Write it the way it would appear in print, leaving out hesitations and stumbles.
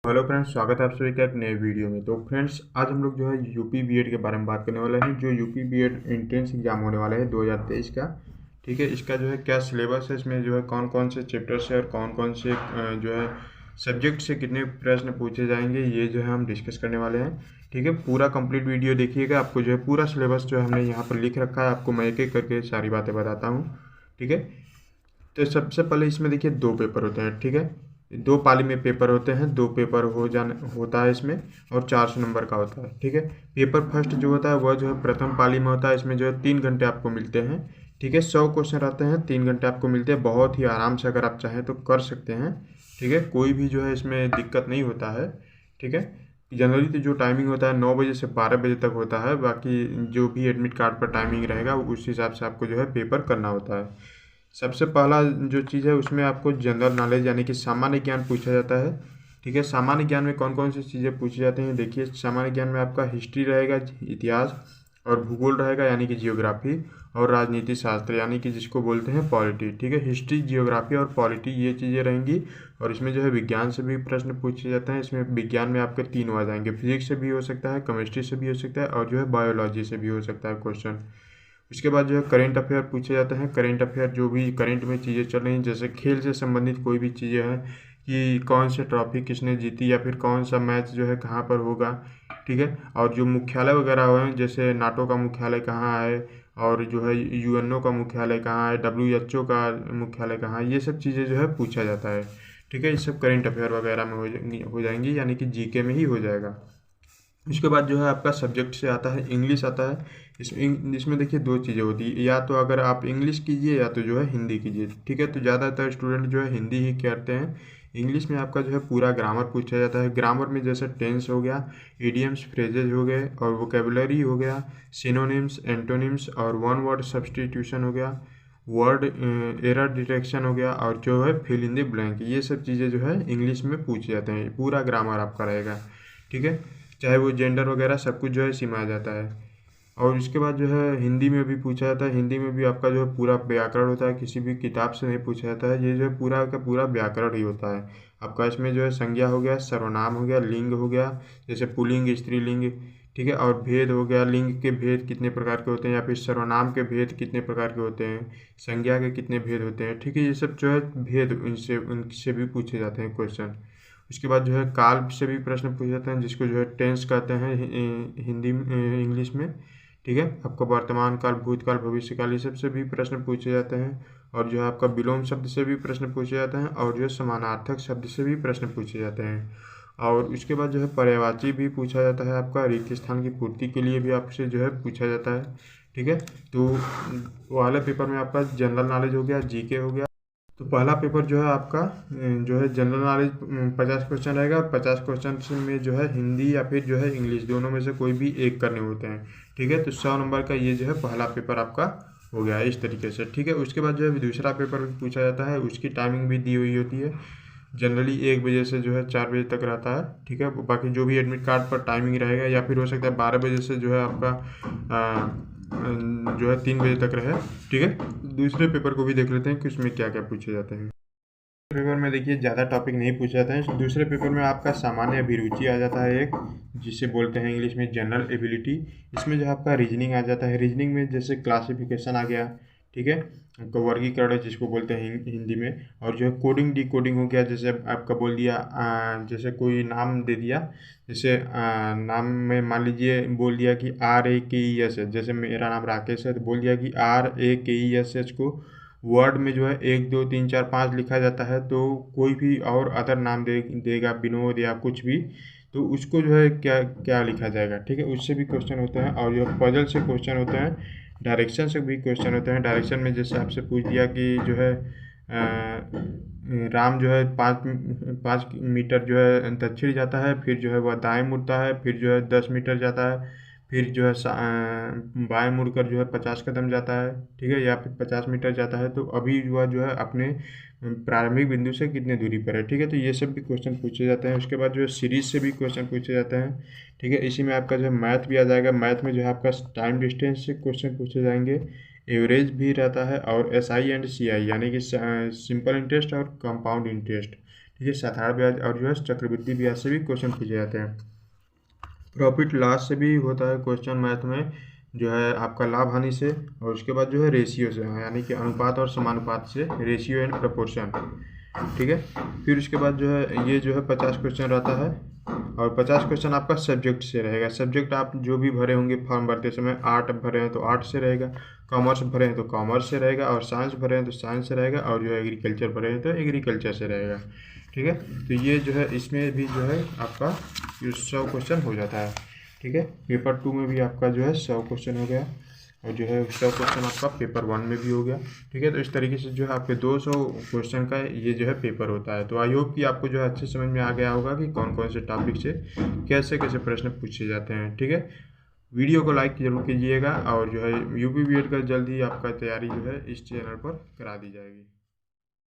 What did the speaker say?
Hello friends, स्वागत है आप सभी का एक नए वीडियो में। तो फ्रेंड्स, आज हम लोग जो है यूपी बीएड के बारे में बात करने वाले हैं। जो यूपी बीएड एंट्रेंस एग्जाम होने वाला है 2023 का। ठीक है, इसका जो है क्या सिलेबस है, इसमें जो है कौन कौन से चैप्टर से और कौन कौन से जो है सब्जेक्ट से कितने प्रश्न पूछे जाएंगे, ये जो है हम डिस्कस करने वाले हैं। ठीक है, पूरा कंप्लीट वीडियो देखिएगा। आपको जो है पूरा सिलेबस जो है हमने यहाँ पर लिख रखा है, आपको मैं एक एक करके सारी बातें बताता हूँ। ठीक है, तो सबसे पहले इसमें देखिए दो पेपर होते हैं। ठीक है, दो पाली में पेपर होते हैं, दो पेपर होता है इसमें, और 400 नंबर का होता है। ठीक है, पेपर फर्स्ट जो होता है वह जो है प्रथम पाली में होता है। इसमें जो है 3 घंटे आपको मिलते हैं। ठीक है, 100 क्वेश्चन रहते हैं, 3 घंटे आपको मिलते हैं। बहुत ही आराम से अगर आप चाहें तो कर सकते हैं। ठीक है, कोई भी जो है इसमें दिक्कत नहीं होता है। ठीक है, जनरली तो जो टाइमिंग होता है 9 बजे से 12 बजे तक होता है। बाकी जो भी एडमिट कार्ड पर टाइमिंग रहेगा उस हिसाब से आपको जो है पेपर करना होता है। सबसे पहला जो चीज़ है उसमें आपको जनरल नॉलेज यानी कि सामान्य ज्ञान पूछा जाता है। ठीक है, सामान्य ज्ञान में कौन कौन सी चीज़ें पूछी जाती हैं देखिए। सामान्य ज्ञान में आपका हिस्ट्री रहेगा, इतिहास और भूगोल रहेगा यानी कि जियोग्राफी, और राजनीति शास्त्र यानी कि जिसको बोलते हैं पॉलिटी। ठीक है, हिस्ट्री, जियोग्राफी और पॉलिटी ये चीज़ें रहेंगी। और इसमें जो है विज्ञान से भी प्रश्न पूछे जाते हैं। इसमें विज्ञान में आपके 3 आ जाएंगे, फिजिक्स से भी हो सकता है, केमिस्ट्री से भी हो सकता है, और जो है बायोलॉजी से भी हो सकता है क्वेश्चन। उसके बाद जो है करेंट अफेयर पूछे जाते हैं। करेंट अफेयर जो भी करंट में चीज़ें चल रही हैं, जैसे खेल से संबंधित कोई भी चीज़ें हैं कि कौन से ट्रॉफी किसने जीती, या फिर कौन सा मैच जो है कहाँ पर होगा। ठीक है, और जो मुख्यालय वगैरह हुए हैं, जैसे नाटो का मुख्यालय कहाँ है, और जो है यूएनओ का मुख्यालय कहाँ है, डब्ल्यूएचओ का मुख्यालय कहाँ है, ये सब चीज़ें जो है पूछा जाता है। ठीक है, ये सब करेंट अफेयर वगैरह में हो जाएंगी यानी कि जीके में ही हो जाएगा। उसके बाद जो है आपका सब्जेक्ट से आता है इंग्लिश आता है। इसमें देखिए दो चीज़ें होती है, या तो अगर आप इंग्लिश कीजिए या तो जो है हिंदी कीजिए। ठीक है, तो ज़्यादातर स्टूडेंट जो है हिंदी ही करते हैं। इंग्लिश में आपका जो है पूरा ग्रामर पूछा जाता है। ग्रामर में जैसे टेंस हो गया, इडियम्स, फ्रेजेज हो गए, और वोकेबलरी हो गया, सिनोनिम्स, एंटोनिम्स, और वन वर्ड सब्सटीट्यूशन हो गया, वर्ड एरर डिटेक्शन हो गया, और जो है फिल इन द ब्लैंक। ये सब चीज़ें जो है इंग्लिश में पूछे जाते हैं। पूरा ग्रामर आपका रहेगा। ठीक है, चाहे वो जेंडर वगैरह सब कुछ जो है सिमाया जाता है। और उसके बाद जो है हिंदी में भी पूछा जाता है। हिंदी में भी आपका जो है पूरा व्याकरण होता है, किसी भी किताब से नहीं पूछा जाता है। ये जो है पूरा का पूरा व्याकरण ही होता है आपका। इसमें जो है संज्ञा हो गया, सर्वनाम हो गया, लिंग हो गया, जैसे पुल्लिंग, स्त्रीलिंग। ठीक है, और भेद हो गया, लिंग के भेद कितने प्रकार के होते हैं, या फिर सर्वनाम के भेद कितने प्रकार के होते हैं, संज्ञा के कितने भेद होते हैं। ठीक है, ये सब जो है भेद उनसे भी पूछे जाते हैं क्वेश्चन। उसके बाद जो है काल से भी प्रश्न पूछे जाते हैं, जिसको जो है टेंस कहते हैं हिंदी इंग्लिश में। ठीक है, आपका वर्तमान काल, भूतकाल, भविष्यकाल, ये सब से भी प्रश्न पूछे जाते हैं। और जो है आपका विलोम शब्द से भी प्रश्न पूछे जाते हैं, और जो है समानार्थक शब्द से भी प्रश्न पूछे जाते हैं। और उसके बाद जो है पर्यायवाची भी पूछा जाता है। आपका रिक्त स्थान की पूर्ति के लिए भी आपसे जो है पूछा जाता है। ठीक है, तो वाले पेपर में आपका जनरल नॉलेज हो गया, जीके हो गया। तो पहला पेपर जो है आपका जो है जनरल नॉलेज 50 क्वेश्चन रहेगा, और 50 क्वेश्चन में जो है हिंदी या फिर जो है इंग्लिश, दोनों में से कोई भी एक करने होते हैं। ठीक है, तो 100 नंबर का ये जो है पहला पेपर आपका हो गया इस तरीके से। ठीक है, उसके बाद जो है दूसरा पेपर भी पूछा जाता है। उसकी टाइमिंग भी दी हुई होती है। जनरली 1 बजे से जो है 4 बजे तक रहता है। ठीक है, बाकी जो भी एडमिट कार्ड पर टाइमिंग रहेगा, या फिर हो सकता है 12 बजे से जो है आपका जो है 3 बजे तक रहे। ठीक है, दूसरे पेपर को भी देख लेते हैं कि उसमें क्या क्या पूछे जाते हैं। पेपर में देखिए ज़्यादा टॉपिक नहीं पूछे जाते हैं। दूसरे पेपर में आपका सामान्य अभिरुचि आ जाता है एक, जिसे बोलते हैं इंग्लिश में जनरल एबिलिटी। इसमें जो आपका रीजनिंग आ जाता है। रीजनिंग में जैसे क्लासिफिकेशन आ गया। ठीक है, आपका वर्गीकरण है जिसको बोलते हैं हिंदी में। और जो है कोडिंग डिकोडिंग हो गया, जैसे आपका बोल दिया जैसे कोई नाम दे दिया, जैसे नाम में मान लीजिए बोल दिया कि RAKES है। जैसे मेरा नाम राकेश है, तो बोल दिया कि RAKESH को वर्ड में जो है 1 2 3 4 5 लिखा जाता है। तो कोई भी और अदर नाम देगा, विनोद या कुछ भी, तो उसको जो है क्या क्या लिखा जाएगा। ठीक है, उससे भी क्वेश्चन होते हैं। और जो पजल से क्वेश्चन होते हैं, डायरेक्शन से भी क्वेश्चन होते हैं। डायरेक्शन में जैसे आपसे पूछ दिया कि जो है राम जो है 5 मीटर जो है दक्षिण जाता है, फिर जो है वह दाएं मुड़ता है, फिर जो है 10 मीटर जाता है, फिर जो है बाएं मुड़कर जो है 50 कदम जाता है। ठीक है, या फिर 50 मीटर जाता है, तो अभी वह जो है अपने प्रारंभिक बिंदु से कितने दूरी पर है। ठीक है, तो ये सब भी क्वेश्चन पूछे जाते हैं। उसके बाद जो है सीरीज से भी क्वेश्चन पूछे जाते हैं। ठीक है, इसी में आपका जो है मैथ भी आ जाएगा। मैथ में जो है आपका टाइम डिस्टेंस से क्वेश्चन पूछे जाएंगे, एवरेज भी रहता है, और SI एंड CI यानी कि सिंपल इंटरेस्ट और कंपाउंड इंटरेस्ट। ठीक है। साधारण ब्याज और जो है चक्रवृद्धि ब्याज से भी क्वेश्चन पूछे जाते हैं। प्रॉफिट लॉस से भी होता है क्वेश्चन मैथ में, जो है आपका लाभ हानि से, और उसके बाद जो है रेशियो से, यानी कि अनुपात और समानुपात से, रेशियो एंड प्रपोर्शन। ठीक है। फिर उसके बाद जो है ये जो है 50 क्वेश्चन रहता है, और 50 क्वेश्चन आपका सब्जेक्ट से रहेगा। सब्जेक्ट आप जो भी भरे होंगे फॉर्म भरते समय, आर्ट भरे हैं तो आर्ट से रहेगा, कॉमर्स भरे हैं तो कॉमर्स से रहेगा, और साइंस भरे हैं तो साइंस से रहेगा, और जो है एग्रीकल्चर भरे हैं तो एग्रीकल्चर से रहेगा। ठीक है। तो ये जो है इसमें भी जो है आपका 100 क्वेश्चन हो जाता है। ठीक है। पेपर 2 में भी आपका जो है 100 क्वेश्चन हो गया, और जो है 100 क्वेश्चन आपका पेपर 1 में भी हो गया। ठीक है। तो इस तरीके से जो है आपके 200 क्वेश्चन का ये जो है पेपर होता है। तो आई होप कि आपको जो है अच्छे समझ में आ गया होगा कि कौन कौन से टॉपिक से कैसे कैसे प्रश्न पूछे जाते हैं। ठीक है। वीडियो को लाइक जरूर कीजिएगा, और जो है यूपी बीएड का जल्द ही आपका तैयारी जो है इस चैनल पर करा दी जाएगी।